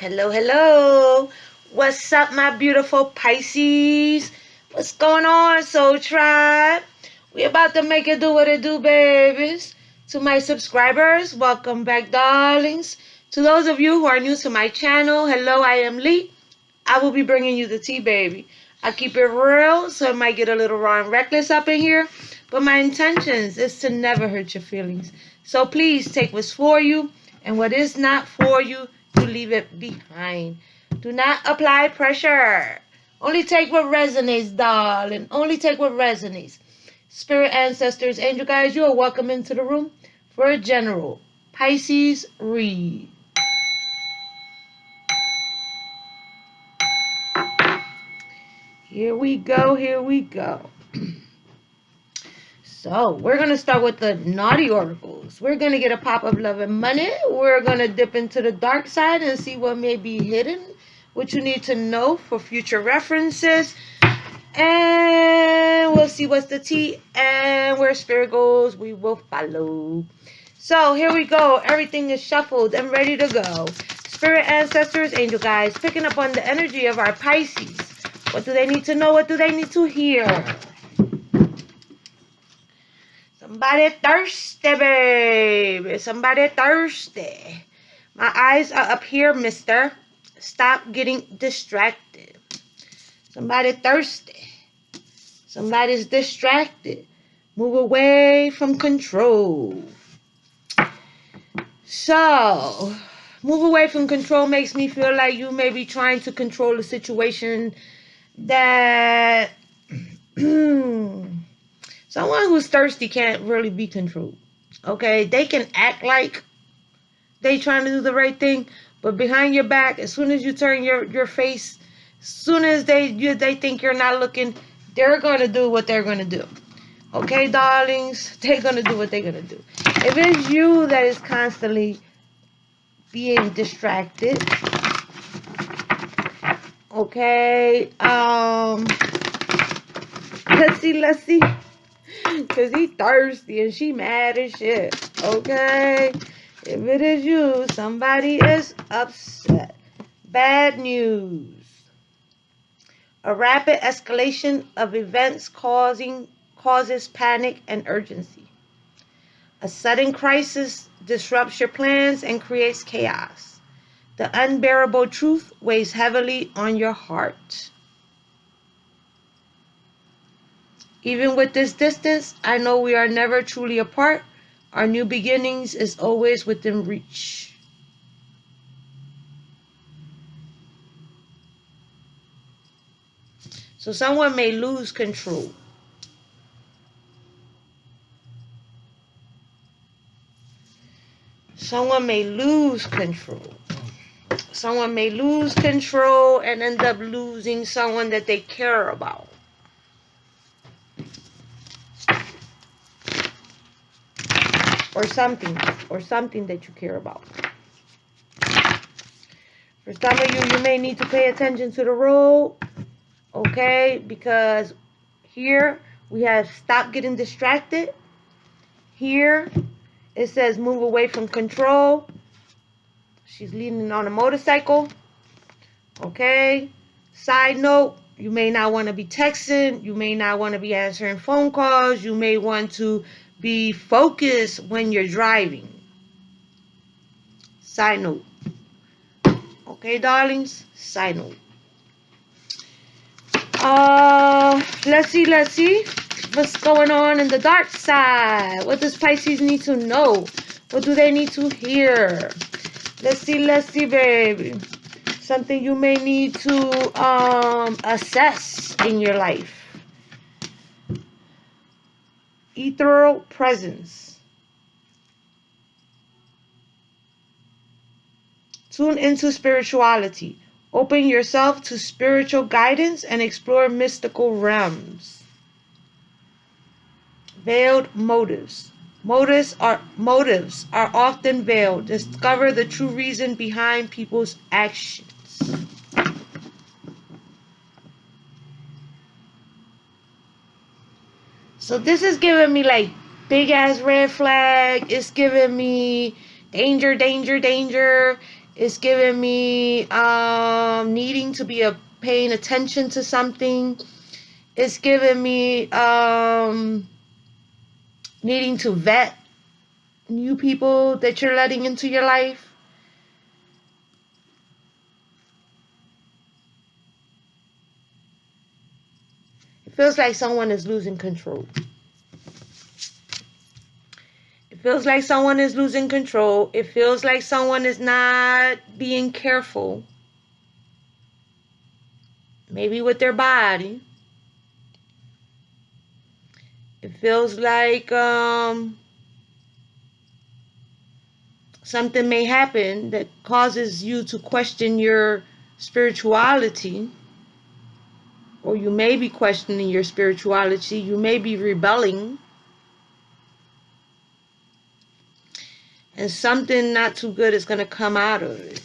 Hello, hello. What's up, my beautiful Pisces? What's going on, Soul Tribe? We about to make it do what it do, babies. To my subscribers, welcome back, darlings. To those of you who are new to my channel, hello, I am Lee. I will be bringing you the tea, baby. I keep it real, so it might get a little raw and reckless up in here, but my intentions is to never hurt your feelings. So please take what's for you, and what is not for you, you leave it behind. Do not apply pressure. Only take what resonates, darling. Only take what resonates. Spirit ancestors, angel guides, you are welcome into the room for a general Pisces read. Here we go, here we go. So, we're going to start with the naughty oracles. We're going to get a pop of love and money. We're going to dip into the dark side and see what may be hidden, what you need to know for future references. And we'll see what's the tea, and where spirit goes, we will follow. So, here we go. Everything is shuffled and ready to go. Spirit ancestors, angel guides, picking up on the energy of our Pisces. What do they need to know? What do they need to hear? Somebody thirsty, baby. Somebody thirsty. My eyes are up here, mister. Stop getting distracted. Somebody thirsty. Somebody's distracted. Move away from control. So, move away from control makes me feel like you may be trying to control a situation that someone who's thirsty can't really be controlled. Okay, they can act like they trying to do the right thing, but behind your back, as soon as you turn your face, as soon as they think you're not looking, they're gonna do what they're gonna do. Okay, darlings, they're gonna do what they're gonna do. If it's you that is constantly being distracted, okay, let's see. Because he thirsty and she mad as shit. Okay? If it is you, somebody is upset. Bad news. A rapid escalation of events causes panic and urgency. A sudden crisis disrupts your plans and creates chaos. The unbearable truth weighs heavily on your heart. Even with this distance, I know we are never truly apart. Our new beginnings is always within reach. So someone may lose control. Someone may lose control. Someone may lose control and end up losing someone that they care about. Or something that you care about. For some of you, you may need to pay attention to the road, okay? Because here we have stop getting distracted. Here it says move away from control. She's leaning on a motorcycle, okay? Side note, you may not want to be texting. You may not want to be answering phone calls. You may want to be focused when you're driving. Side note. Okay, darlings? Side note. Let's see. What's going on in the dark side? What does Pisces need to know? What do they need to hear? Let's see, baby. Something you may need to assess in your life. Ethereal presence. Tune into spirituality. Open yourself to spiritual guidance and explore mystical realms. Veiled motives. Motives are often veiled. Discover the true reason behind people's actions. So this is giving me like big ass red flag. It's giving me danger. It's giving me needing to be paying attention to something. It's giving me needing to vet new people that you're letting into your life. It feels like someone is losing control. It feels like someone is losing control. It feels like someone is not being careful. Maybe with their body. It feels like something may happen that causes you to question your spirituality. Or you may be questioning your spirituality. You may be rebelling. And something not too good is going to come out of it.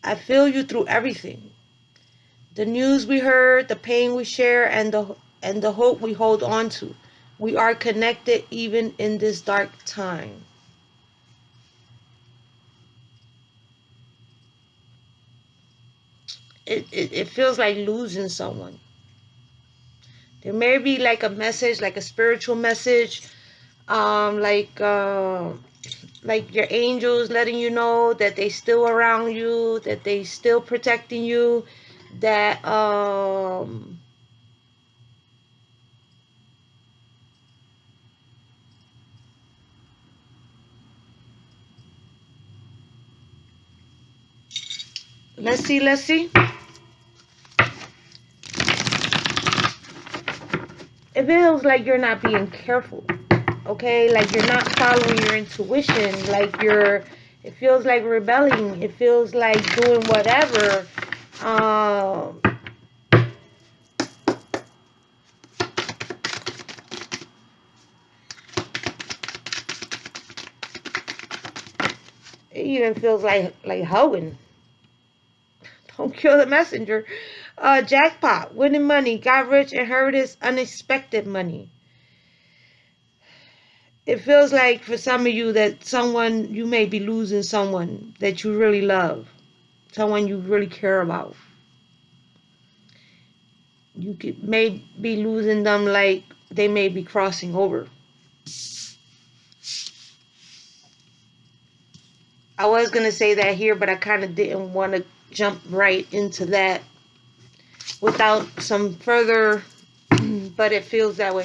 I feel you through everything. The news we heard, the pain we share, and the hope we hold on to. We are connected even in this dark time. It feels like losing someone. There may be like a message, like a spiritual message, like your angels letting you know that they still around you, that they still protecting you, that let's see. It feels like you're not being careful. Okay, like you're not following your intuition, like it feels like rebelling, it feels like doing whatever. It even feels like hoeing. Don't kill the messenger. Jackpot, winning money, got rich, inherited unexpected money. It feels like for some of you that you may be losing someone that you really love, someone you really care about. May be losing them like they may be crossing over. I was going to say that here, but I kind of didn't want to jump right into that without some further, but it feels that way.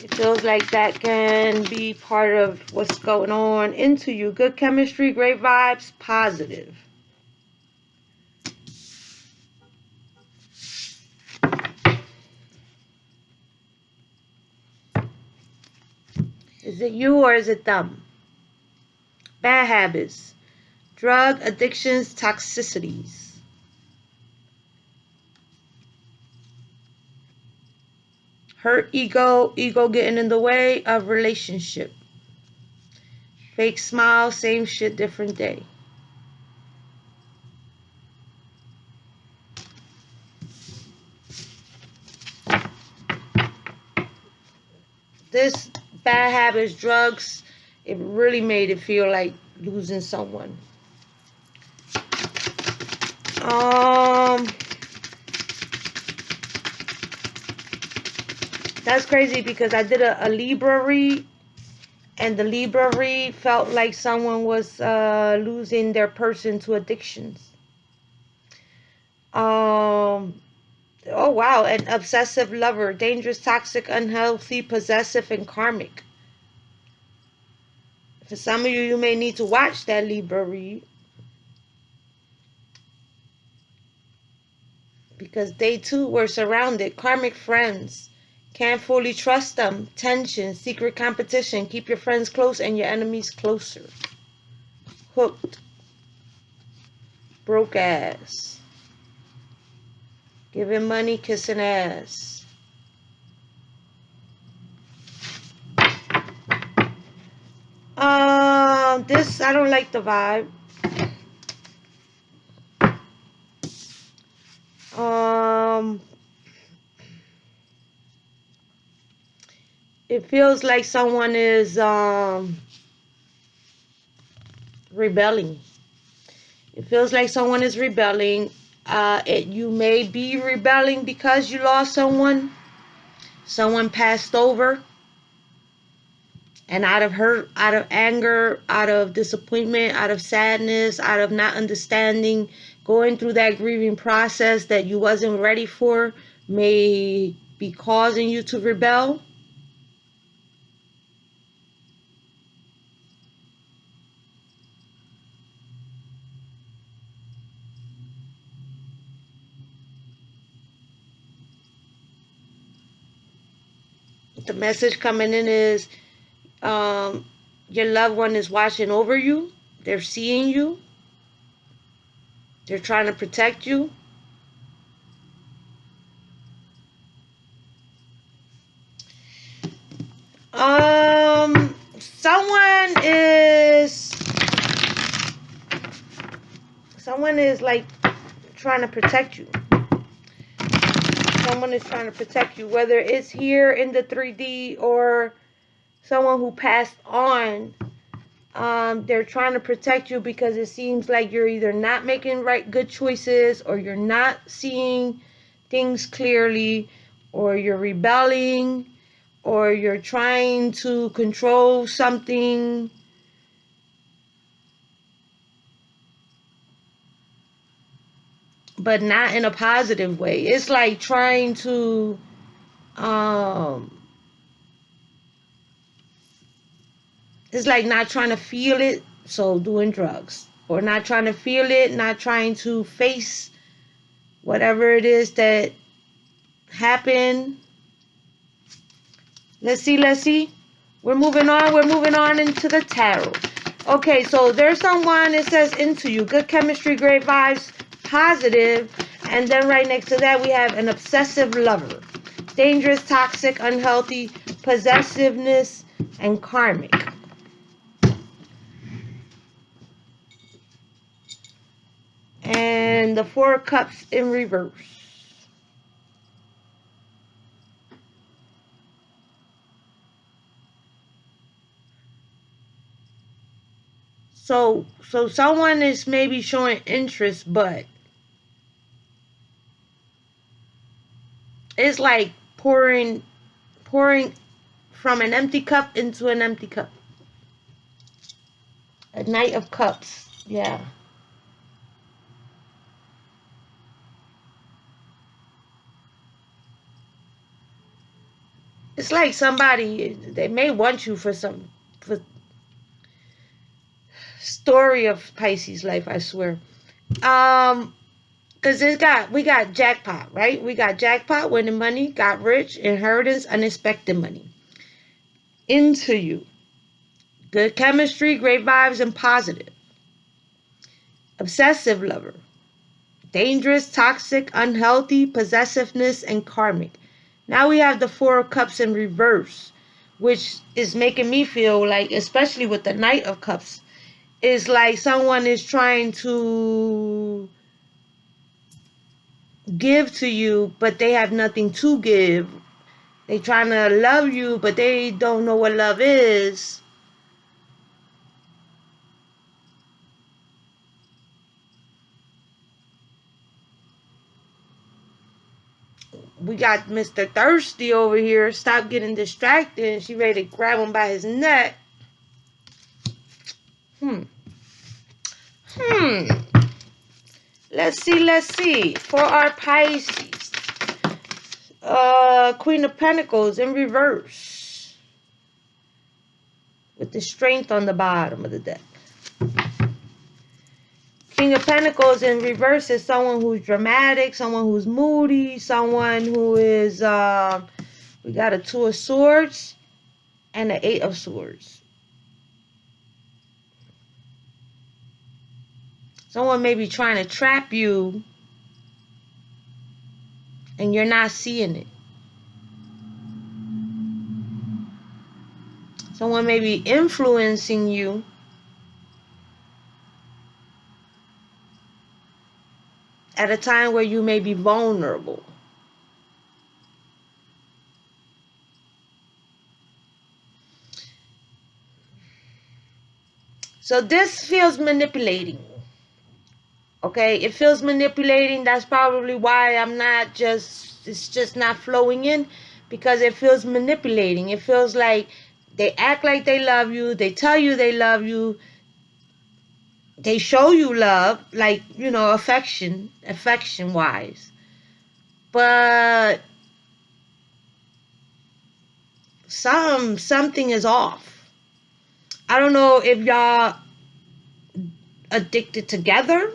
It feels like that can be part of what's going on into you. Good chemistry, great vibes, positive. Is it you or is it them? Bad habits, drug addictions, toxicities. Hurt ego getting in the way of relationship. Fake smile, same shit, different day. This bad habits, drugs, it really made it feel like losing someone. That's crazy because I did a Libra read, and the Libra read felt like someone was losing their person to addictions. Oh wow, an obsessive lover, dangerous, toxic, unhealthy, possessive, and karmic. For some of you, you may need to watch that Libra read, because they too were surrounded. Karmic friends. Can't fully trust them. Tension, secret competition. Keep your friends close and your enemies closer. Hooked. Broke ass. Giving money, kissing ass. This, I don't like the vibe. it feels like someone is rebelling. It feels like someone is rebelling. You may be rebelling because you lost someone. Someone passed over. And out of hurt, out of anger, out of disappointment, out of sadness, out of not understanding, going through that grieving process that you wasn't ready for, may be causing you to rebel. The message coming in is your loved one is watching over you. They're seeing you. They're trying to protect you. Someone is like trying to protect you. Someone is trying to protect you, whether it's here in the 3D or someone who passed on. They're trying to protect you because it seems like you're either not making good choices, or you're not seeing things clearly, or you're rebelling, or you're trying to control something. But not in a positive way. It's like trying to it's like not trying to feel it, so doing drugs. Or not trying to feel it, not trying to face whatever it is that happened. Let's see. We're moving on into the tarot. Okay, so there's someone, it says into you. Good chemistry, great vibes, positive. And then right next to that, we have an obsessive lover. Dangerous, toxic, unhealthy, possessiveness, and karmic. And the Four of Cups in reverse. So someone is maybe showing interest, but it's like pouring from an empty cup into an empty cup. A Knight of Cups. Yeah. It's like somebody, they may want you for story of Pisces life, I swear. Because we got jackpot, right? We got jackpot, winning money, got rich, inheritance, unexpected money. Into you. Good chemistry, great vibes, and positive. Obsessive lover. Dangerous, toxic, unhealthy, possessiveness, and karmic. Now we have the Four of Cups in reverse, which is making me feel like, especially with the Knight of Cups, is like someone is trying to give to you, but they have nothing to give. They trying to love you, but they don't know what love is. We got Mr. Thirsty over here. Stop getting distracted. She ready to grab him by his neck. Let's see. For our Pisces. Queen of Pentacles in reverse. With the Strength on the bottom of the deck. King of Pentacles in reverse is someone who's dramatic, someone who's moody, someone who is, we got a Two of Swords and an Eight of Swords. Someone may be trying to trap you and you're not seeing it. Someone may be influencing you at a time where you may be vulnerable. So this feels manipulating. Okay, it feels manipulating. That's probably why it's just not flowing in, because it feels manipulating. It feels like they act like they love you. They tell you they love you. They show you love, like, affection wise. But something is off. I don't know if y'all addicted together.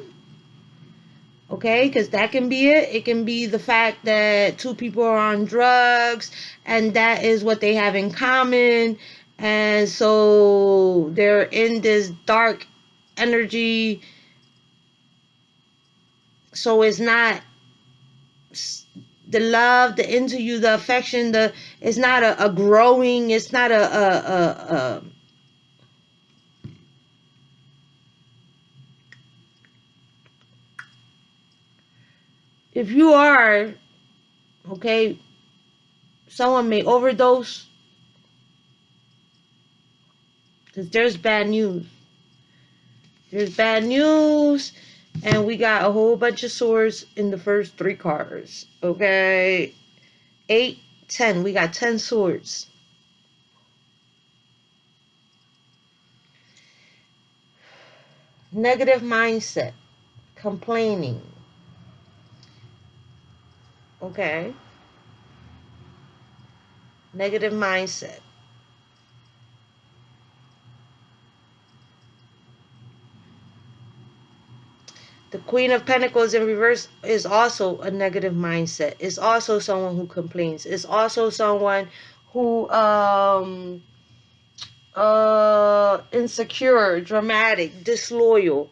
Okay, because that can be it. It can be the fact that two people are on drugs and that is what they have in common. And so they're in this dark energy. So it's not the love, the into you, the affection, it's not a growing, it's not a if you are, okay, someone may overdose, because there's bad news. There's bad news, and we got a whole bunch of swords in the first 3 cards, okay? 8, 10, we got 10 swords. Negative mindset, complaining, okay? Negative mindset. The Queen of Pentacles in reverse is also a negative mindset. It's also someone who complains. It's also someone who insecure, dramatic, disloyal.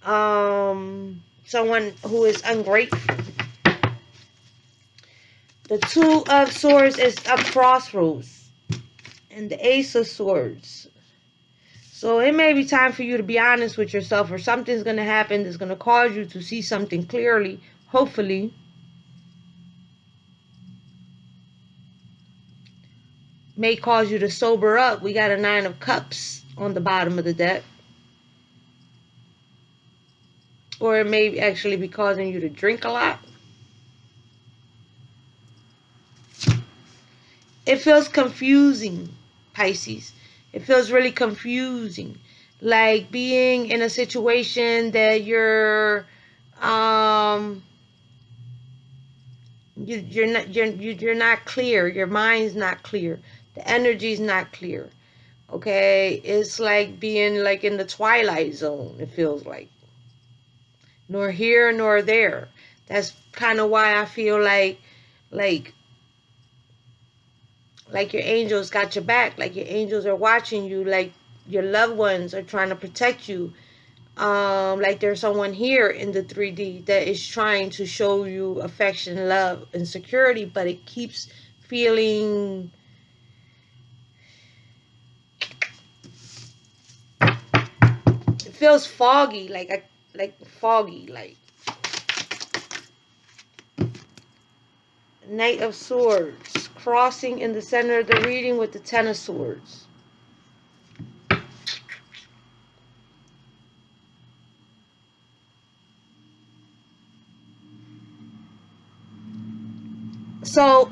Someone who is ungrateful. The Two of Swords is a crossroads. And the Ace of Swords. So it may be time for you to be honest with yourself, or something's going to happen that's going to cause you to see something clearly, hopefully. May cause you to sober up. We got a 9 of Cups on the bottom of the deck. Or it may actually be causing you to drink a lot. It feels confusing, Pisces. It feels really confusing. Like being in a situation that you're not clear. Your mind's not clear. The energy's not clear. Okay, it's like being like in the twilight zone. It feels like nor here nor there. That's kind of why I feel like your angels got your back, like your angels are watching you, like your loved ones are trying to protect you. Like there's someone here in the 3D that is trying to show you affection, love, and security, but it keeps feeling it feels foggy, like foggy, like Knight of Swords crossing in the center of the reading with the 10 of Swords. So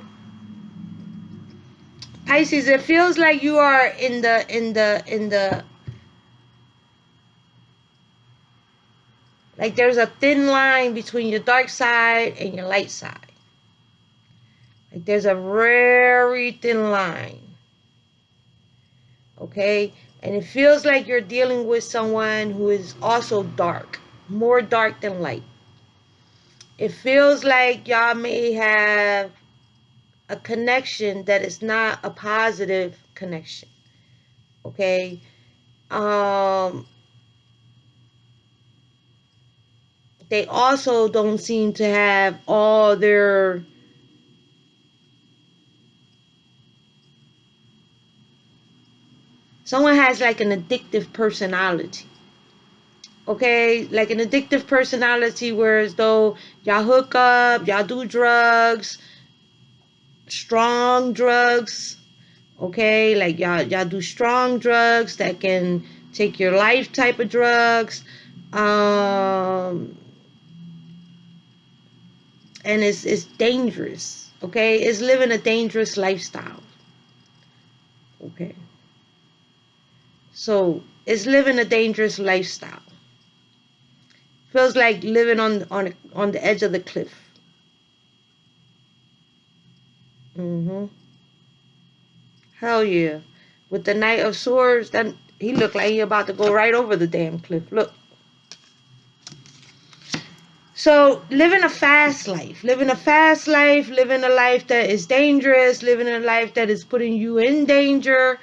Pisces, it feels like you are in the like there's a thin line between your dark side and your light side. Like there's a very thin line. Okay? And it feels like you're dealing with someone who is also dark. More dark than light. It feels like y'all may have a connection that is not a positive connection. Okay? They also don't seem to have all their someone has like an addictive personality. Okay, like an addictive personality, whereas though y'all hook up, y'all do drugs, strong drugs. Okay, like y'all do strong drugs that can take your life type of drugs. And it's dangerous, okay? It's living a dangerous lifestyle, okay? So it's living a dangerous lifestyle. Feels like living on the edge of the cliff. Hell yeah. With the Knight of Swords, then he looked like he about to go right over the damn cliff. Look. So living a fast life, living a life that is dangerous, living a life that is putting you in danger.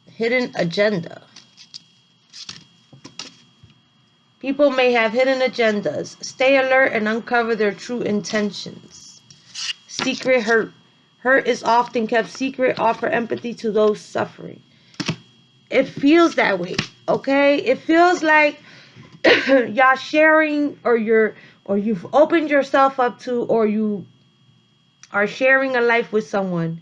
Hidden agenda. People may have hidden agendas. Stay alert and uncover their true intentions. Secret hurt. Hurt is often kept secret. Offer empathy to those suffering. It feels that way, okay? It feels like y'all sharing, or you've opened yourself up to, or you are sharing a life with someone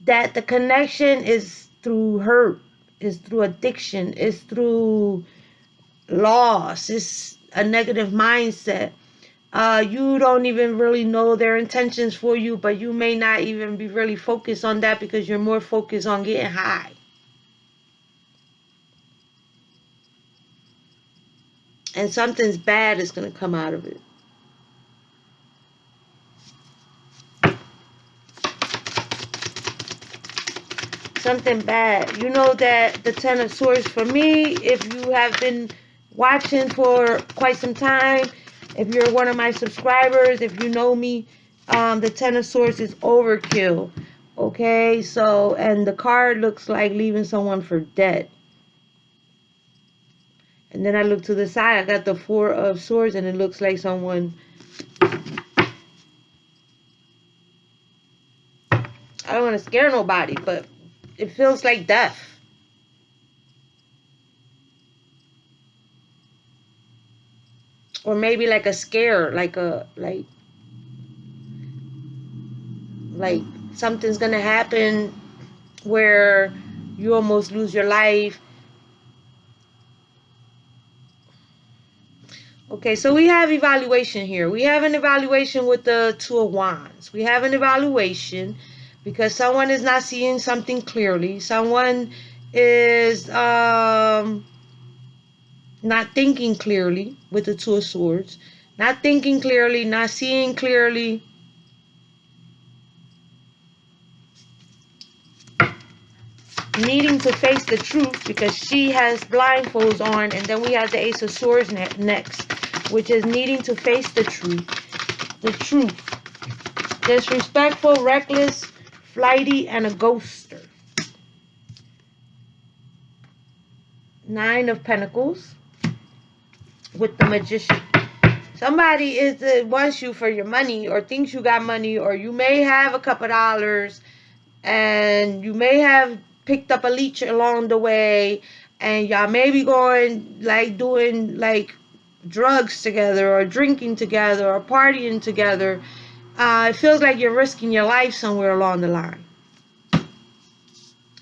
that the connection is through hurt, is through addiction, is through loss, is a negative mindset. You don't even really know their intentions for you, but you may not even be really focused on that because you're more focused on getting high. And something's bad is going to come out of it. Something bad. You know that the Ten of Swords, for me, if you have been watching for quite some time, if you're one of my subscribers, if you know me, the Ten of Swords is overkill. Okay, so, and the card looks like leaving someone for dead. And then I look to the side, I got the Four of Swords, and it looks like someone, I don't want to scare nobody, but it feels like death. Or maybe like a scare, like something's gonna happen where you almost lose your life. Okay, so we have evaluation here. We have an evaluation with the Two of Wands. We have an evaluation because someone is not seeing something clearly. Someone is not thinking clearly with the Two of Swords. Not thinking clearly, not seeing clearly. Needing to face the truth because she has blindfolds on. And then we have the Ace of Swords next, which is needing to face the truth. The truth. Disrespectful, reckless, flighty, and a ghoster. Nine of Pentacles with the Magician. Somebody wants you for your money, or thinks you got money, or you may have a couple dollars, and you may have picked up a leech along the way, and y'all may be going, like, doing, like, drugs together, or drinking together, or partying together. It feels like you're risking your life somewhere along the line.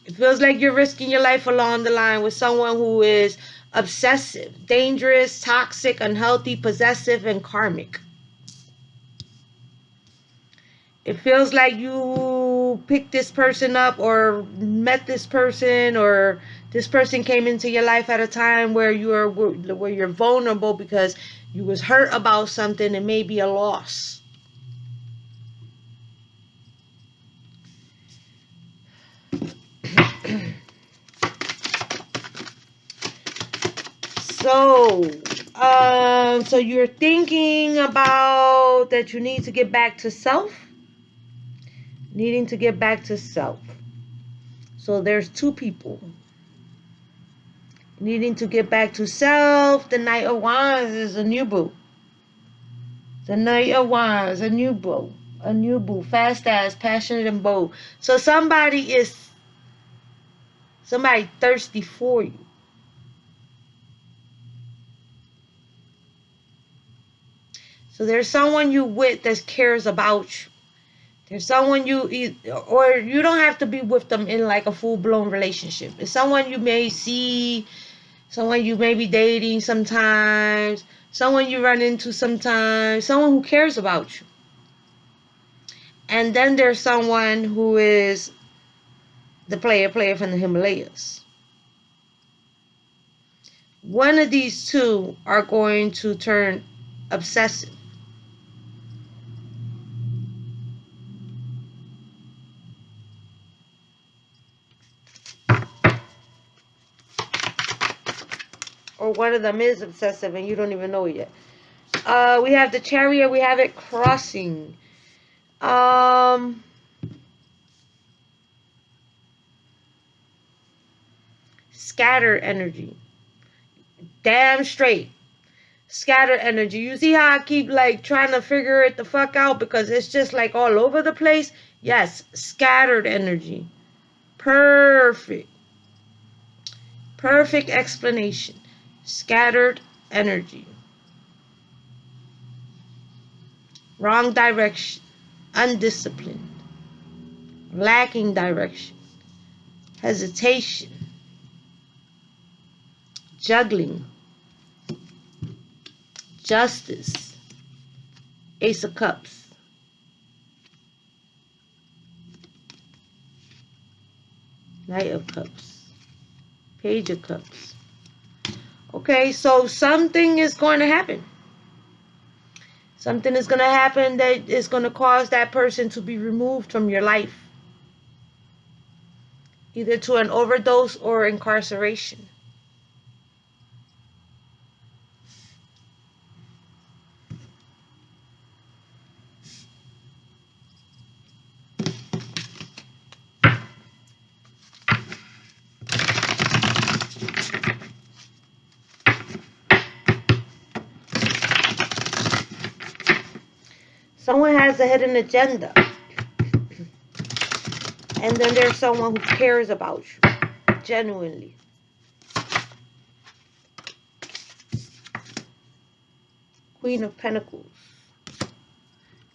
It feels like you're risking your life along the line with someone who is obsessive, dangerous, toxic, unhealthy, possessive, and karmic. It feels like you picked this person up, or met this person, or this person came into your life at a time where you're vulnerable because you was hurt about something, and maybe a loss. So you're thinking about that you need to get back to self. Needing to get back to self. So there's two people. Needing to get back to self. The Knight of Wands is a new boo. The Knight of Wands, a new boo. A new boo. Fast ass, passionate, and bold. So somebody thirsty for you. So there's someone you with that cares about you. There's someone or you don't have to be with them in like a full-blown relationship. It's someone you may see, someone you may be dating sometimes, someone you run into sometimes, someone who cares about you. And then there's someone who is the player from the Himalayas. One of these two are going to turn obsessive. Or one of them is obsessive and you don't even know it yet. We have the Chariot. We have it crossing. Scattered energy. Damn straight. Scattered energy. You see how I keep like trying to figure it the fuck out because it's just like all over the place? Yes, scattered energy. Perfect. Perfect explanation. Scattered energy. Wrong direction. Undisciplined. Lacking direction. Hesitation. Juggling. Justice. Ace of Cups. Knight of Cups. Page of Cups. Okay, so something is going to happen. Something is going to happen that is going to cause that person to be removed from your life. Either to an overdose or incarceration. Someone has a hidden agenda. And then there's someone who cares about you. Genuinely. Queen of Pentacles.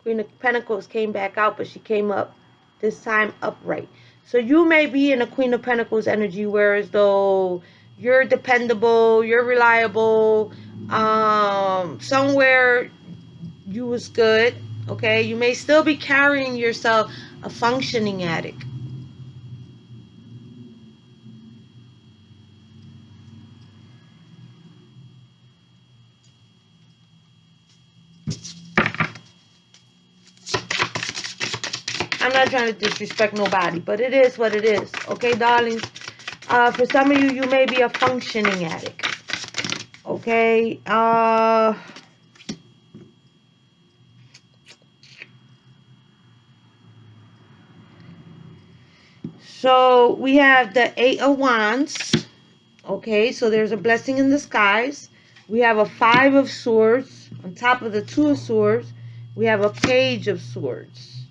Queen of Pentacles came back out, but she came up this time upright. So you may be in a Queen of Pentacles energy, whereas though you're dependable, you're reliable, somewhere you was good, okay? You may still be carrying yourself a functioning addict. I'm not trying to disrespect nobody, but it is what it is. Okay, darlings? For some of you, you may be a functioning addict. Okay? So, we have the Eight of Wands. Okay, so there's a blessing in disguise. We have a Five of Swords. On top of the Two of Swords, we have a Page of Swords.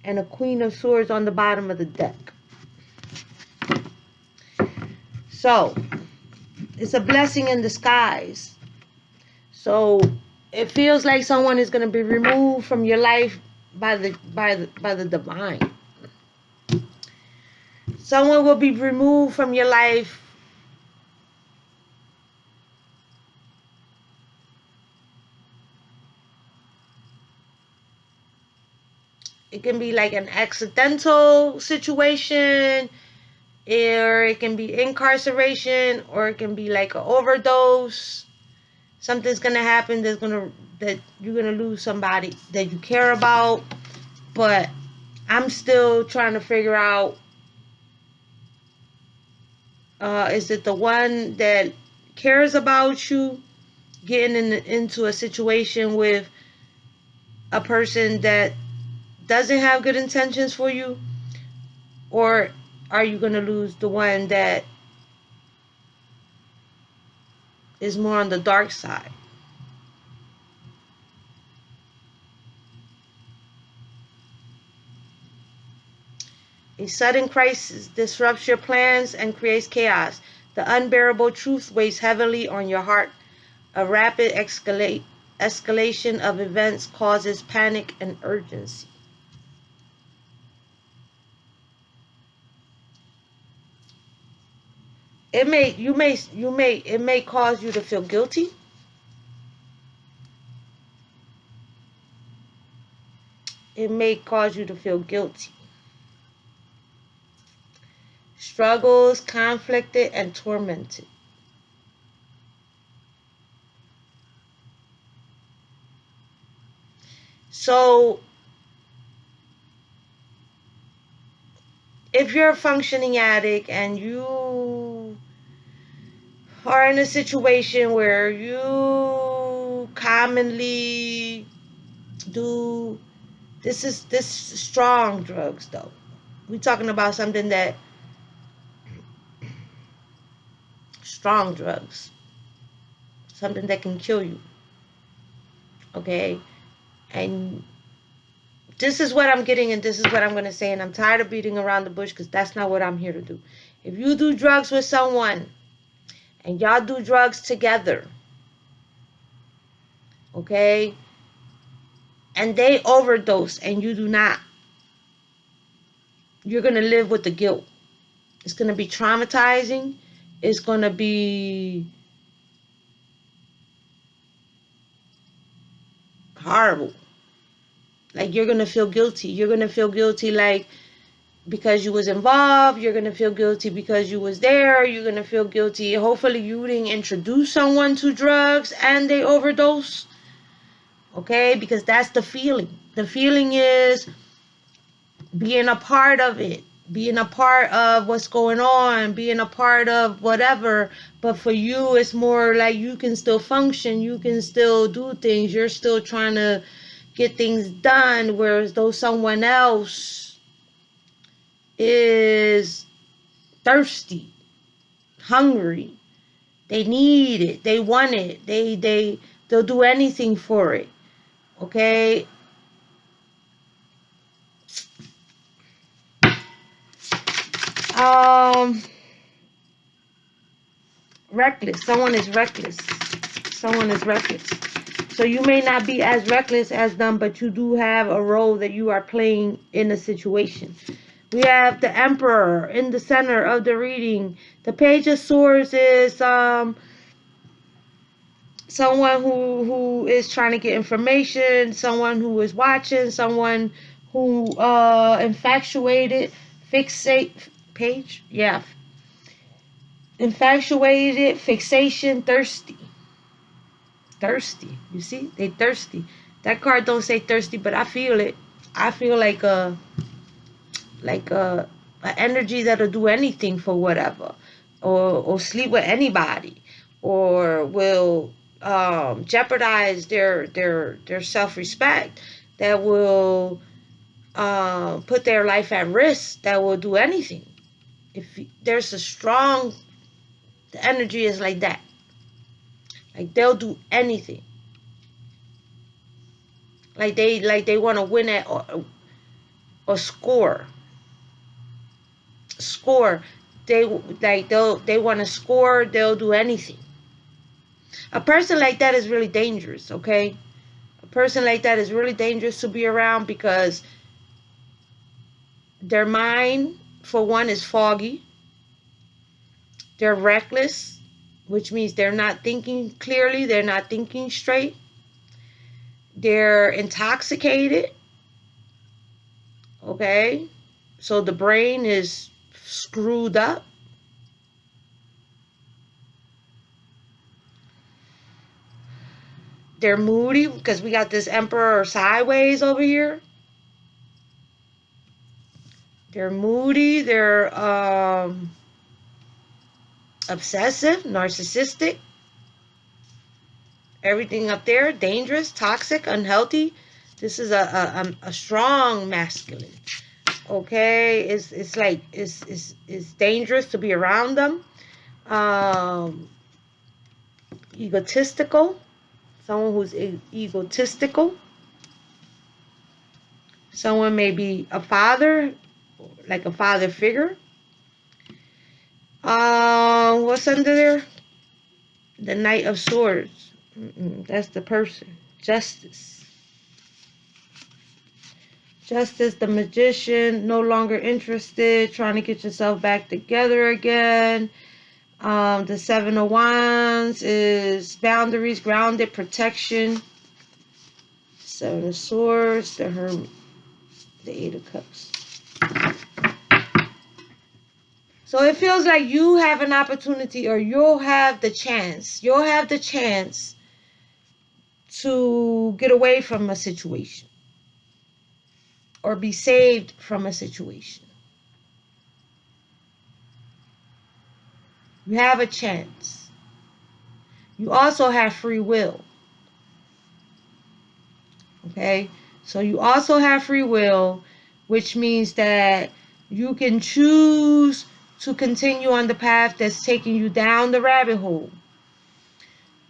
And a Queen of Swords on the bottom of the deck. So, it's a blessing in disguise. So, it feels like someone is going to be removed from your life by the divine. Someone will be removed from your life it can be like an accidental situation, or it can be incarceration, or it can be like an overdose. Something's gonna happen that you're gonna lose somebody that you care about. But I'm still trying to figure out, is it the one that cares about you getting into a situation with a person that doesn't have good intentions for you? Or are you going to lose the one that is more on the dark side? A sudden crisis disrupts your plans and creates chaos. The unbearable truth weighs heavily on your heart. A rapid escalation of events causes panic and urgency. It may cause you to feel guilty. It may cause you to feel guilty. Struggles, conflicted, and tormented. So, if you're a functioning addict and you are in a situation where you commonly do this is strong drugs, though. We're talking about something that strong drugs, something that can kill you. Okay? And this is what I'm getting, and this is what I'm going to say, and I'm tired of beating around the bush because that's not what I'm here to do. If you do drugs with someone and y'all do drugs together, okay, and they overdose and you do not, you're going to live with the guilt. It's going to be traumatizing. It's going to be horrible. Like, you're going to feel guilty. You're going to feel guilty, like, because you was involved. You're going to feel guilty because you was there. You're going to feel guilty. Hopefully you didn't introduce someone to drugs and they overdose. Okay? Because that's the feeling. The feeling is being a part of it. Being a part of what's going on. Being a part of whatever. But for you, it's more like you can still function. You can still do things. You're still trying to get things done, whereas though someone else is thirsty, hungry, they need it, they want it, they'll do anything for it. Okay? Reckless. Someone is reckless. Someone is reckless. So you may not be as reckless as them, but you do have a role that you are playing in a situation. We have the Emperor in the center of the reading. The Page of Swords is someone who is trying to get information, someone who is watching, someone who infatuated, fixate, page, yeah, infatuated, fixation, thirsty. Thirsty. You see? They thirsty. That card don't say thirsty, but I feel it. I feel like a energy that'll do anything for whatever, or sleep with anybody, or will jeopardize their self-respect, that will put their life at risk, that will do anything. If there's a strong, the energy is like that. Like, they'll do anything. Like they want to win at or score. They want to score. They'll do anything. A person like that is really dangerous. Okay, a person like that is really dangerous to be around, because their mind, for one, is foggy. They're reckless, which means they're not thinking clearly. They're not thinking straight. They're intoxicated. Okay, so the brain is screwed up. They're moody, because we got this Emperor sideways over here. They're moody. They're obsessive, narcissistic. Everything up there, dangerous, toxic, unhealthy. This is a strong masculine. Okay, it's like it's dangerous to be around them. Egotistical. Someone who's egotistical. Someone may be a father, like a father figure. What's under there? The Knight of Swords. That's the person. Justice. Justice, the Magician, no longer interested, trying to get yourself back together again. The Seven of Wands is boundaries, grounded, protection. Seven of Swords, the Hermit, the Eight of Cups. So it feels like you have an opportunity, or you'll have the chance. You'll have the chance to get away from a situation, or be saved from a situation. You have a chance. You also have free will. Okay? So you also have free will, which means that you can choose to continue on the path that's taking you down the rabbit hole.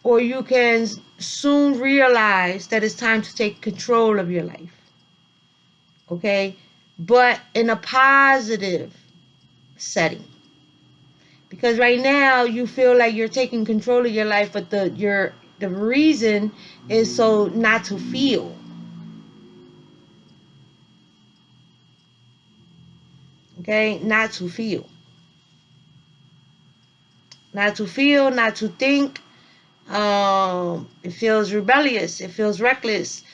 Or you can soon realize that it's time to take control of your life. Okay? But in a positive setting. Because right now you feel like you're taking control of your life, but the reason is so not to feel. Okay? Not to feel. Not to feel, not to think. It feels rebellious. It feels reckless.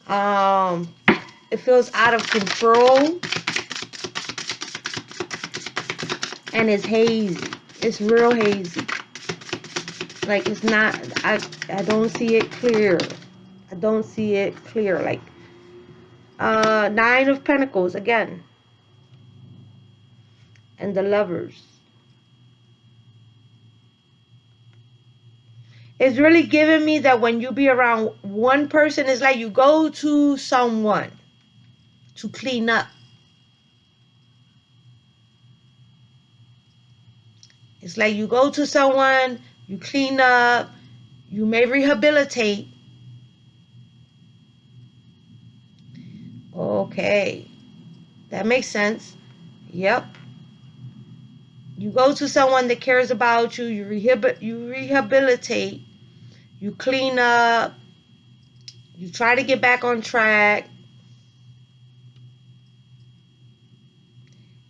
It feels out of control. And it's hazy. It's real hazy. Like it's not, I don't see it clear. I don't see it clear. Like, Nine of Pentacles again. And the Lovers. It's really giving me that when you be around one person, it's like you go to someone to clean up. It's like you go to someone, you clean up, you may rehabilitate. Okay. That makes sense. Yep. You go to someone that cares about you, you rehabilitate, you clean up, you try to get back on track.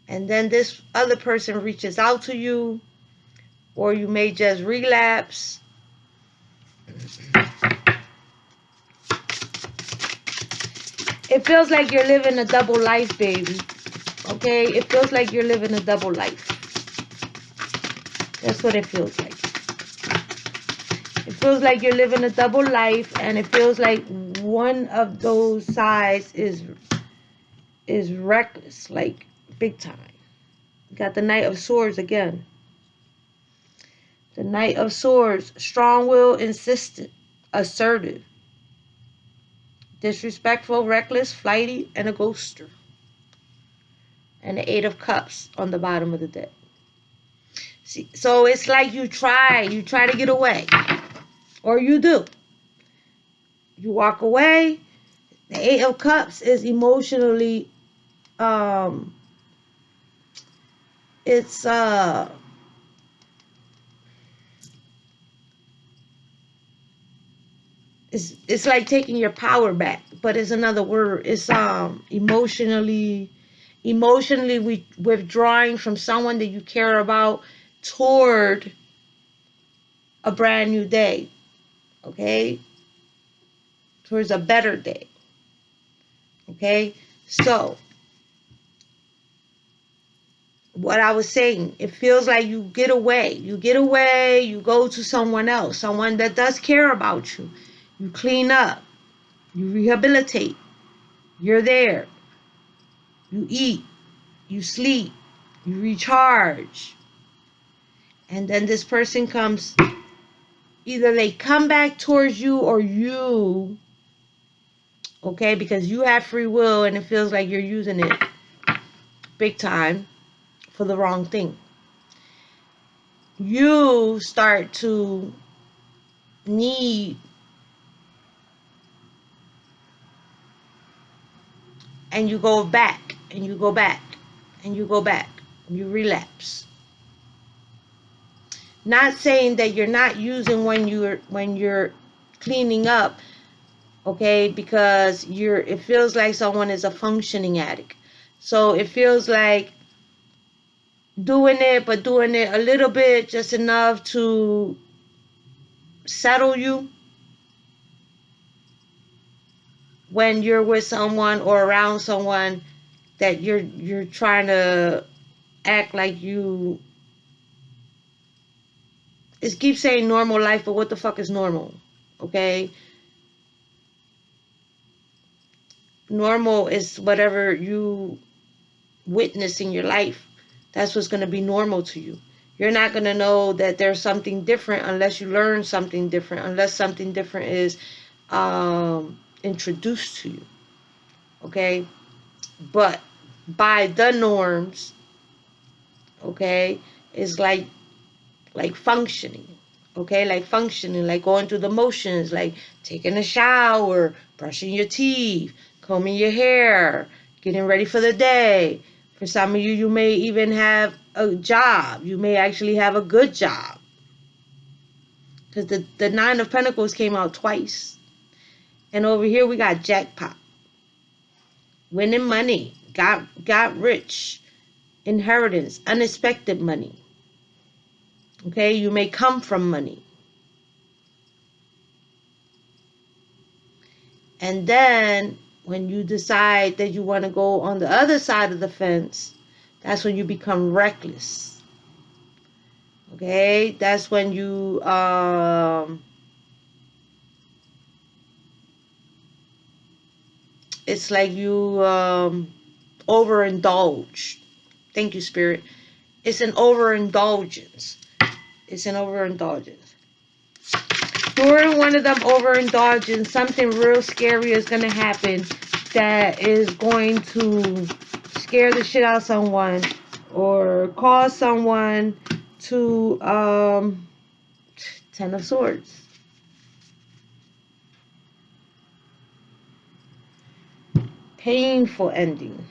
And then this other person reaches out to you, or you may just relapse. It feels like you're living a double life, baby. Okay? It feels like you're living a double life. That's what it feels like. It feels like you're living a double life, and it feels like one of those sides is reckless, like big time. Got the Knight of Swords again. The Knight of Swords, strong-willed, insistent, assertive, disrespectful, reckless, flighty, and a ghoster. And the Eight of Cups on the bottom of the deck. See, so it's like you try to get away. Or you do. You walk away. The Eight of Cups is emotionally, it's like taking your power back, but it's another word. It's emotionally withdrawing from someone that you care about toward a brand new day. Okay? Towards a better day. Okay? So, what I was saying, it feels like you get away. You get away, you go to someone else, someone that does care about you. You clean up. You rehabilitate. You're there. You eat. You sleep. You recharge. And then this person comes, either they come back towards you or you, okay, because you have free will and it feels like you're using it big time for the wrong thing. You start to need, and you go back, and you go back, and you go back, and you relapse. Not saying that you're not using when you're cleaning up, okay? Because it feels like someone is a functioning addict. So it feels like doing it, but doing it a little bit, just enough to settle you when you're with someone or around someone that you're trying to act like you. It keeps saying normal life, but what the fuck is normal? Okay? Normal is whatever you witness in your life. That's what's going to be normal to you. You're not going to know that there's something different unless you learn something different, unless something different is introduced to you. Okay? But by the norms, okay, is like functioning. Okay, like functioning, like going through the motions, like taking a shower, brushing your teeth, combing your hair, getting ready for the day. For some of you, you may even have a job. You may actually have a good job. Because the Nine of Pentacles came out twice. And over here, we got jackpot. Winning money. Got rich. Inheritance. Unexpected money. Okay, you may come from money. And then when you decide that you want to go on the other side of the fence, that's when you become reckless. Okay, that's when you it's like you overindulge. Thank you, Spirit. It's an overindulgence. It's an overindulgence. During one of them overindulgence, something real scary is going to happen that is going to scare the shit out of someone or cause someone to Ten of Swords. Painful ending.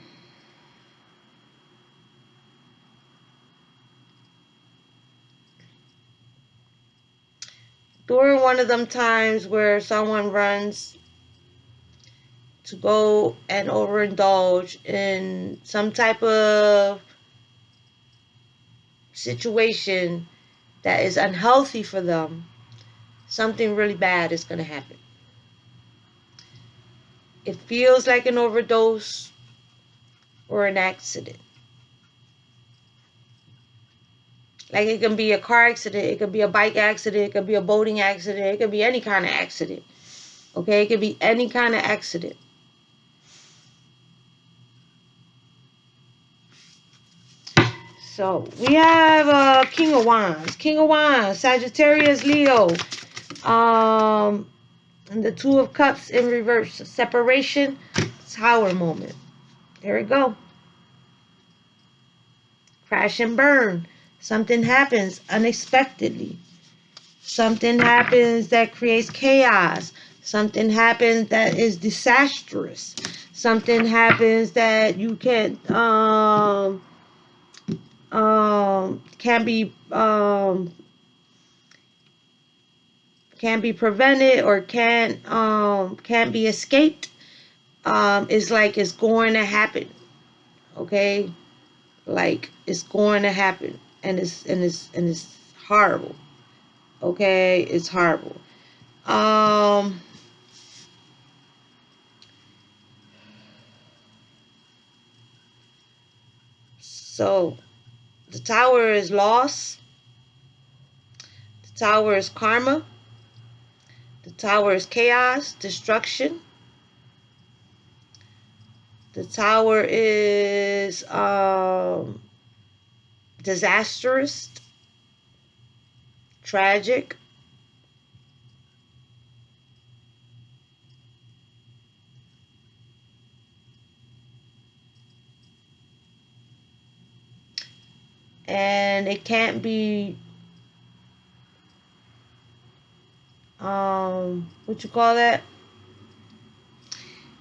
During one of them times where someone runs to go and overindulge in some type of situation that is unhealthy for them, something really bad is going to happen. It feels like an overdose or an accident. Like it can be a car accident, it could be a bike accident, it could be a boating accident, it could be any kind of accident. Okay, it could be any kind of accident. So we have King of Wands. King of Wands, Sagittarius, Leo. And the Two of Cups in reverse. Separation, Tower moment. There we go. Crash and burn. Something happens unexpectedly. Something happens that creates chaos. Something happens that is disastrous. Something happens that you can't can be prevented or can't be escaped. It's like it's going to happen. Okay, like it's going to happen, and it's horrible. Okay, it's horrible. So the Tower is loss. The Tower is karma. The Tower is chaos, destruction. The Tower is disastrous, tragic. And it can't be what you call that?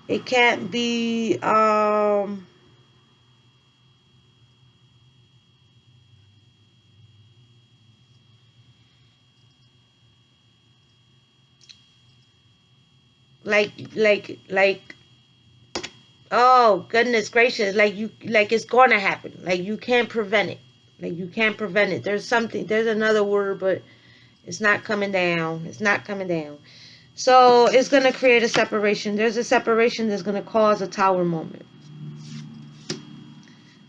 It can't be like oh goodness gracious, like it's gonna happen. Like you can't prevent it. Like you can't prevent it. There's another word, but it's not coming down. It's not coming down. So it's gonna create a separation. There's a separation that's gonna cause a tower moment.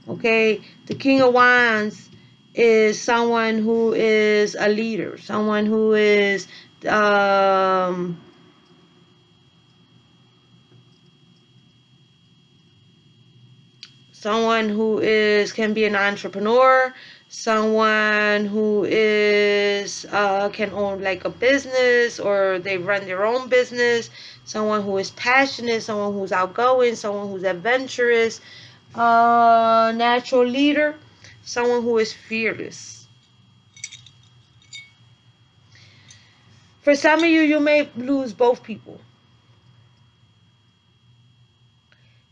Okay, the King of Wands is someone who is a leader, someone who is someone who can be an entrepreneur, someone who is can own like a business, or they run their own business, someone who is passionate, someone who's outgoing, someone who's adventurous, natural leader, someone who is fearless. For some of you, you may lose both people.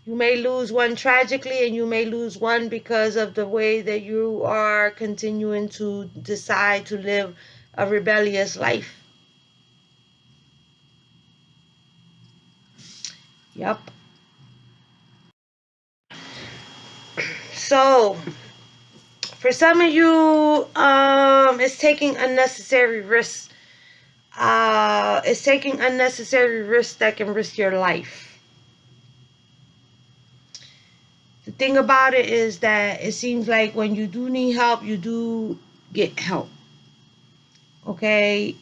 You may lose one tragically, and you may lose one because of the way that you are continuing to decide to live a rebellious life. Yep. So, for some of you, it's taking unnecessary risks. It's taking unnecessary risks that can risk your life. The thing about it is that it seems like when you do need help, you do get help. Okay?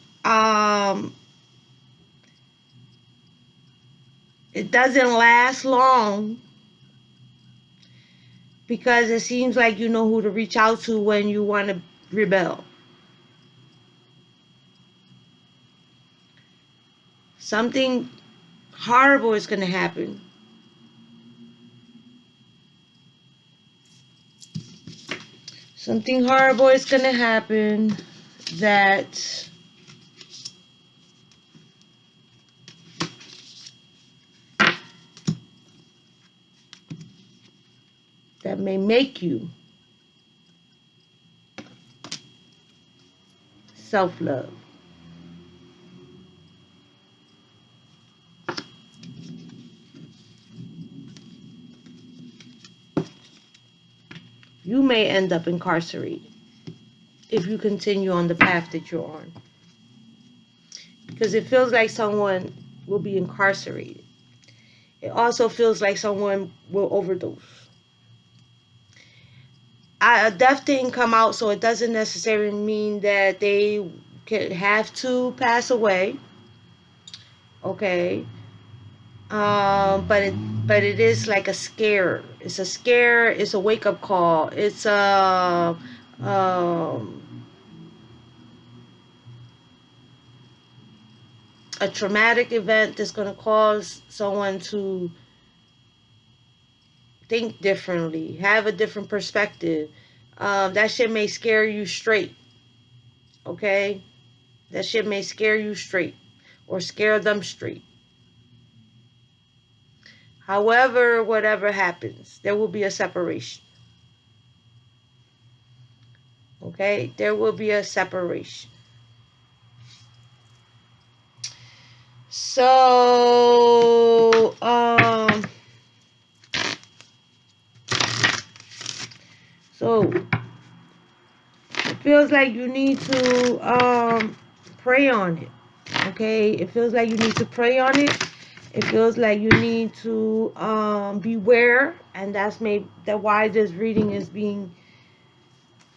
It doesn't last long because it seems like you know who to reach out to when you want to rebel. Something horrible is going to happen. Something horrible is going to happen that may make you self-love. You may end up incarcerated if you continue on the path that you're on. Because it feels like someone will be incarcerated. It also feels like someone will overdose. A death didn't come out, so it doesn't necessarily mean that they could have to pass away. Okay. But it is like a scare. It's a scare. It's a wake up call. It's a traumatic event that's going to cause someone to think differently, have a different perspective. That shit may scare you straight. Okay? That shit may scare you straight or scare them straight. However, whatever happens, there will be a separation. Okay? There will be a separation. So, it feels like you need to pray on it. Okay? It feels like you need to pray on it. It feels like you need to beware, and that's why this reading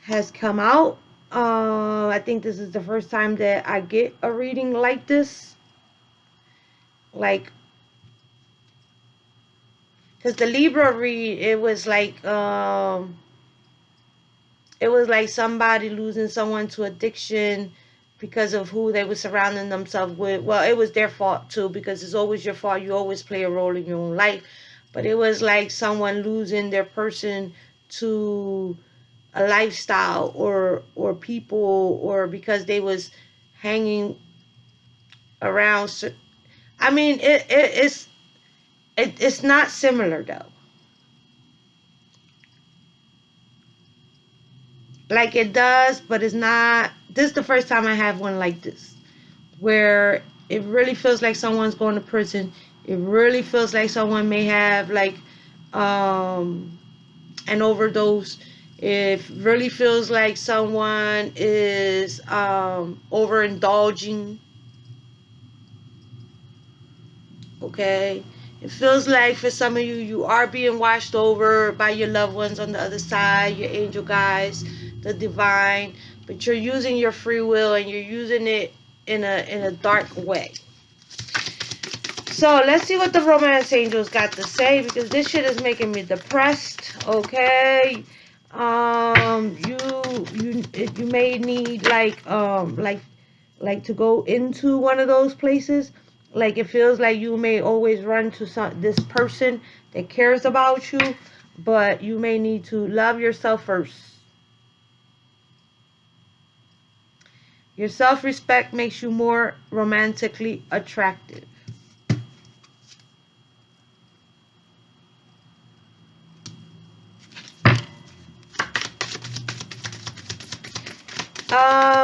has come out. I think this is the first time that I get a reading like this. Like, because the Libra read, it was like somebody losing someone to addiction because of who they were surrounding themselves with. Well, it was their fault too, because it's always your fault. You always play a role in your own life. But it was like someone losing their person to a lifestyle or people, or because they was hanging around. I mean, it's not similar though. Like it does, but it's not. This is the first time I have one like this, where It really feels like someone's going to prison. It really feels like someone may have like an overdose. It really feels like someone is overindulging. Okay, it feels like for some of you, you are being washed over by your loved ones on the other side, your angel guides, the divine, but you're using your free will and you're using it in a dark way. So let's see what the romance angels got to say, because this shit is making me depressed. Okay, you may need like to go into one of those places. Like it feels like you may always run to this person that cares about you, but you may need to love yourself first. Your self-respect makes you more romantically attractive.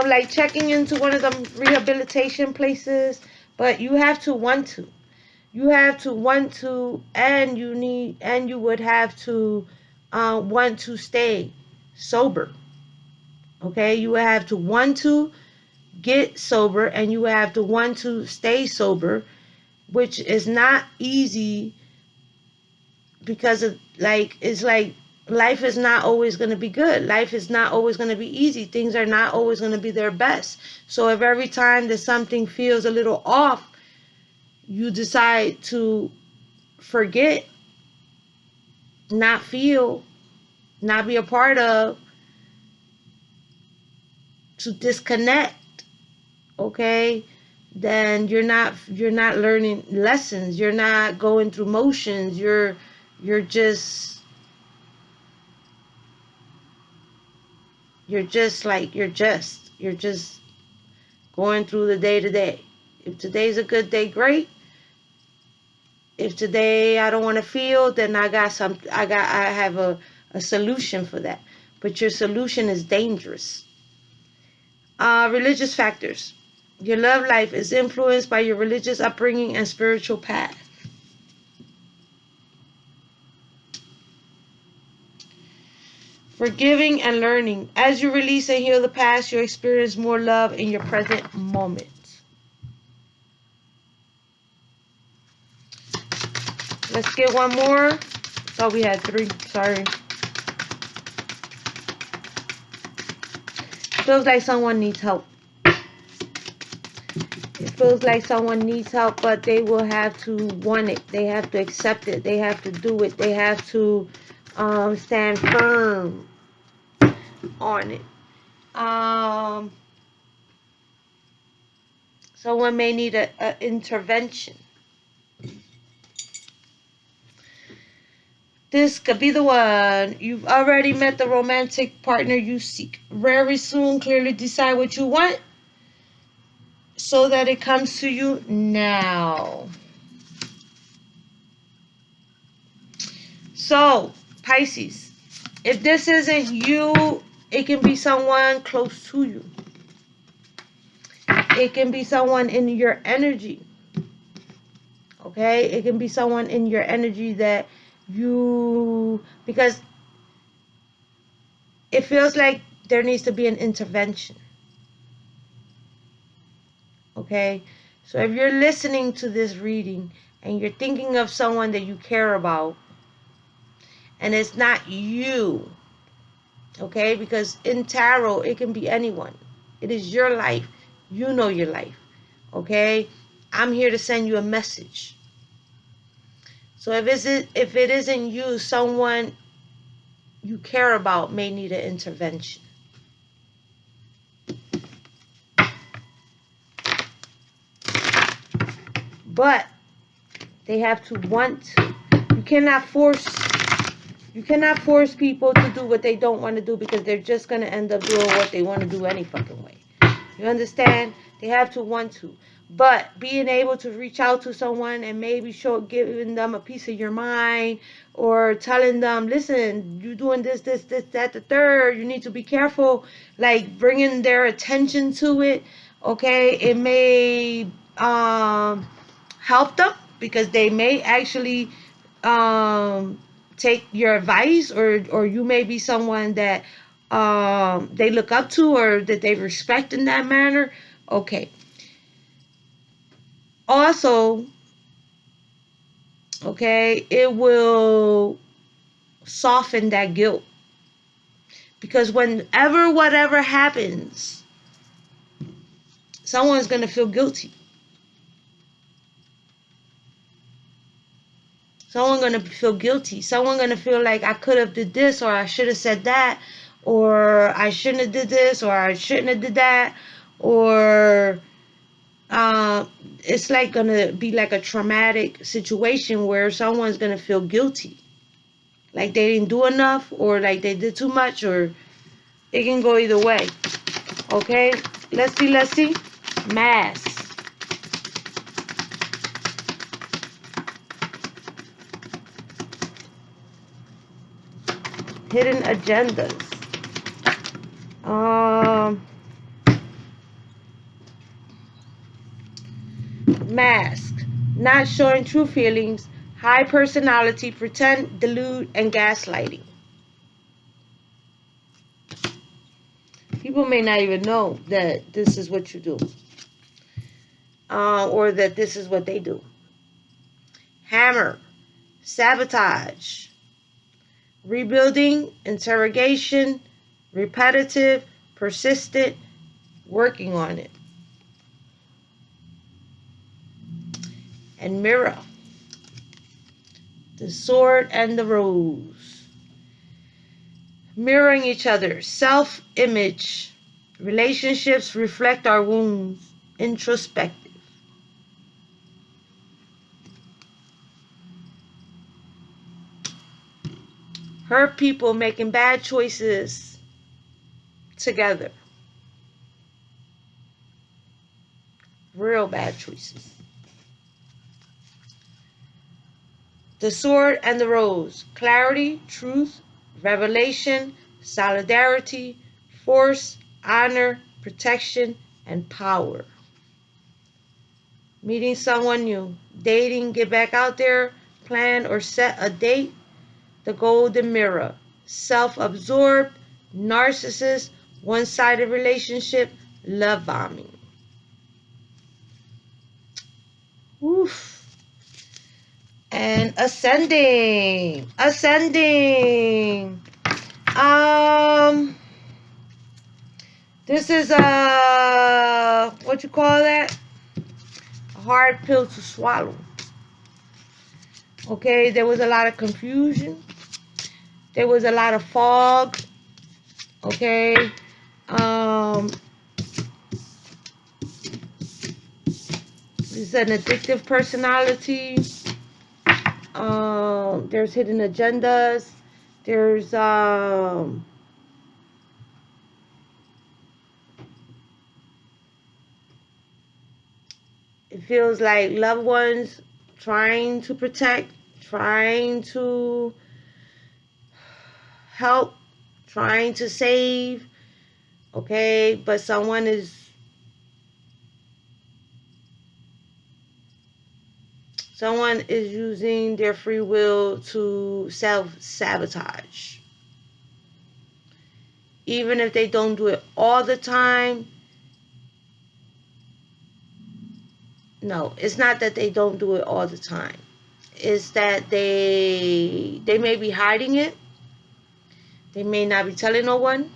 Like checking into one of them rehabilitation places, but you have to want to. You have to want to, and you would have to want to stay sober. Okay, you would have to want to get sober, and you would have to want to stay sober, which is not easy, because of it's like life is not always going to be good. Life is not always going to be easy. Things are not always going to be their best. So if every time that something feels a little off, you decide to forget, not feel, not be a part of, to disconnect, okay, then you're not learning lessons. You're not going through motions. You're just you're just going through the day to day. If today's a good day, great. If today I don't want to feel, then I have a solution for that. But your solution is dangerous. Religious factors. Your love life is influenced by your religious upbringing and spiritual path. Forgiving and learning. As you release and heal the past, you experience more love in your present moment. Let's get one more. Thought we had 3. Sorry. Feels like someone needs help. It feels like someone needs help, but they will have to want it. They have to accept it. They have to do it. They have to stand firm on it. Someone may need a intervention. This could be the one. You've already met the romantic partner you seek. Very soon, clearly decide what you want so that it comes to you now. So, Pisces, if this isn't you, it can be someone close to you. It can be someone in your energy. Okay? It can be someone in your energy that because it feels like there needs to be an intervention. Okay? So if you're listening to this reading and you're thinking of someone that you care about, and it's not you, okay? Because in tarot, it can be anyone. It is your life. You know your life, okay? I'm here to send you a message. So if it isn't you, someone you care about may need an intervention. But they have to want to. You cannot force people to do what they don't want to do, because they're just going to end up doing what they want to do any fucking way. You understand? They have to want to. But being able to reach out to someone and maybe giving them a piece of your mind, or telling them, listen, you're doing this, that, the third, you need to be careful, like bringing their attention to it, okay? It may help them, because they may actually take your advice, or you may be someone that they look up to or that they respect in that manner. Okay. Also, okay, it will soften that guilt, because whenever whatever happens, someone's going to feel guilty. Someone's going to feel guilty. Someone's going to feel like I could have did this, or I should have said that, or I shouldn't have did this, or I shouldn't have did that, or it's like going to be like a traumatic situation where someone's going to feel guilty. Like they didn't do enough, or like they did too much, or it can go either way. Okay, let's see. Mass. Hidden agendas. Mask. Not showing true feelings. High personality. Pretend, delude, and gaslighting. People may not even know that this is what you do. Or that this is what they do. Hammer. Sabotage. Rebuilding, interrogation, repetitive, persistent, working on it. And mirror. The sword and the rose. Mirroring each other. Self-image. Relationships reflect our wounds. Introspective. Hurt people making bad choices together. Real bad choices. The sword and the rose. Clarity, truth, revelation, solidarity, force, honor, protection, and power. Meeting someone new. Dating, get back out there, plan or set a date. The golden mirror. Self-absorbed, narcissist, one-sided relationship, love bombing. Oof. And ascending. This is what you call that? A hard pill to swallow. Okay, there was a lot of confusion. There was a lot of fog. Okay. This is an addictive personality. There's hidden agendas. There's it feels like loved ones trying to protect, trying to help, trying to save. Okay, but someone is using their free will to self-sabotage. Even if they don't do it all the time. No, it's not that they don't do it all the time. It's that they may be hiding it. They may not be telling no one.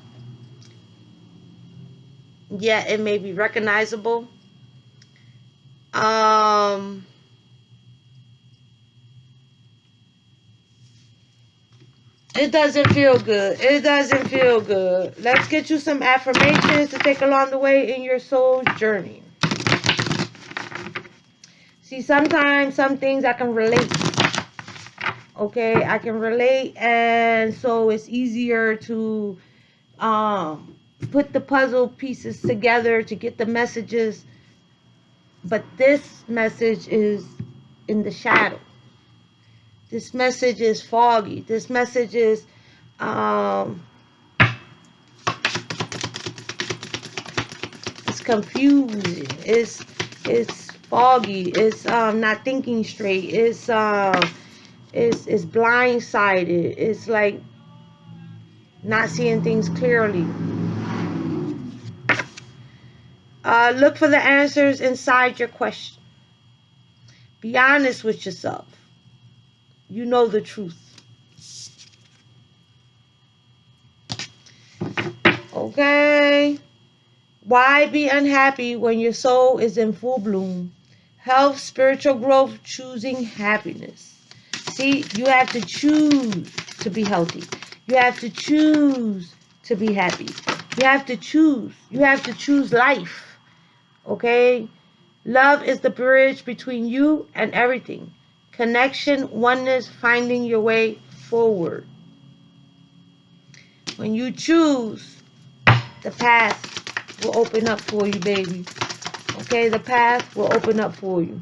Yet it may be recognizable. It doesn't feel good. It doesn't feel good. Let's get you some affirmations to take along the way in your soul's journey. See, sometimes some things I can relate. Okay, I can relate, and so it's easier to put the puzzle pieces together to get the messages. But this message is in the shadow. This message is foggy. This message is it's confusing. It's foggy. It's not thinking straight. It's blindsided. It's like not seeing things clearly. Look for the answers inside your question. Be honest with yourself. You know the truth. Okay? Why be unhappy when your soul is in full bloom? Health, spiritual growth, choosing happiness. See, you have to choose to be healthy. You have to choose to be happy. You have to choose. You have to choose life. Okay? Love is the bridge between you and everything. Connection, oneness, finding your way forward. When you choose, the path will open up for you, baby. Okay, the path will open up for you.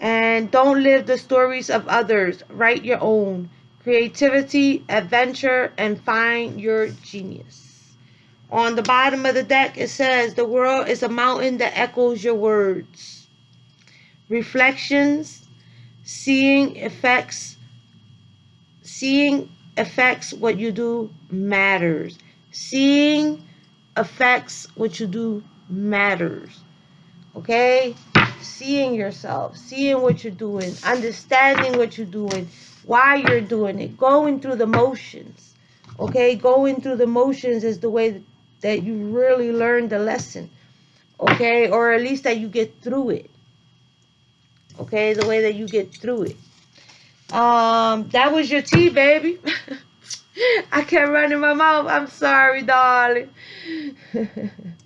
And don't live the stories of others. Write your own. Creativity, adventure, and find your genius. On the bottom of the deck, it says, the world is a mountain that echoes your words. Reflections, seeing affects what you do matters. Seeing affects what you do matters. Okay? Seeing yourself, seeing what you're doing, understanding what you're doing, why you're doing it, going through the motions. Okay? Going through the motions is the way that you really learn the lesson. Okay? Or at least that you get through it. Okay? The way that you get through it. That was your tea, baby. I kept running my mouth. I'm sorry, darling.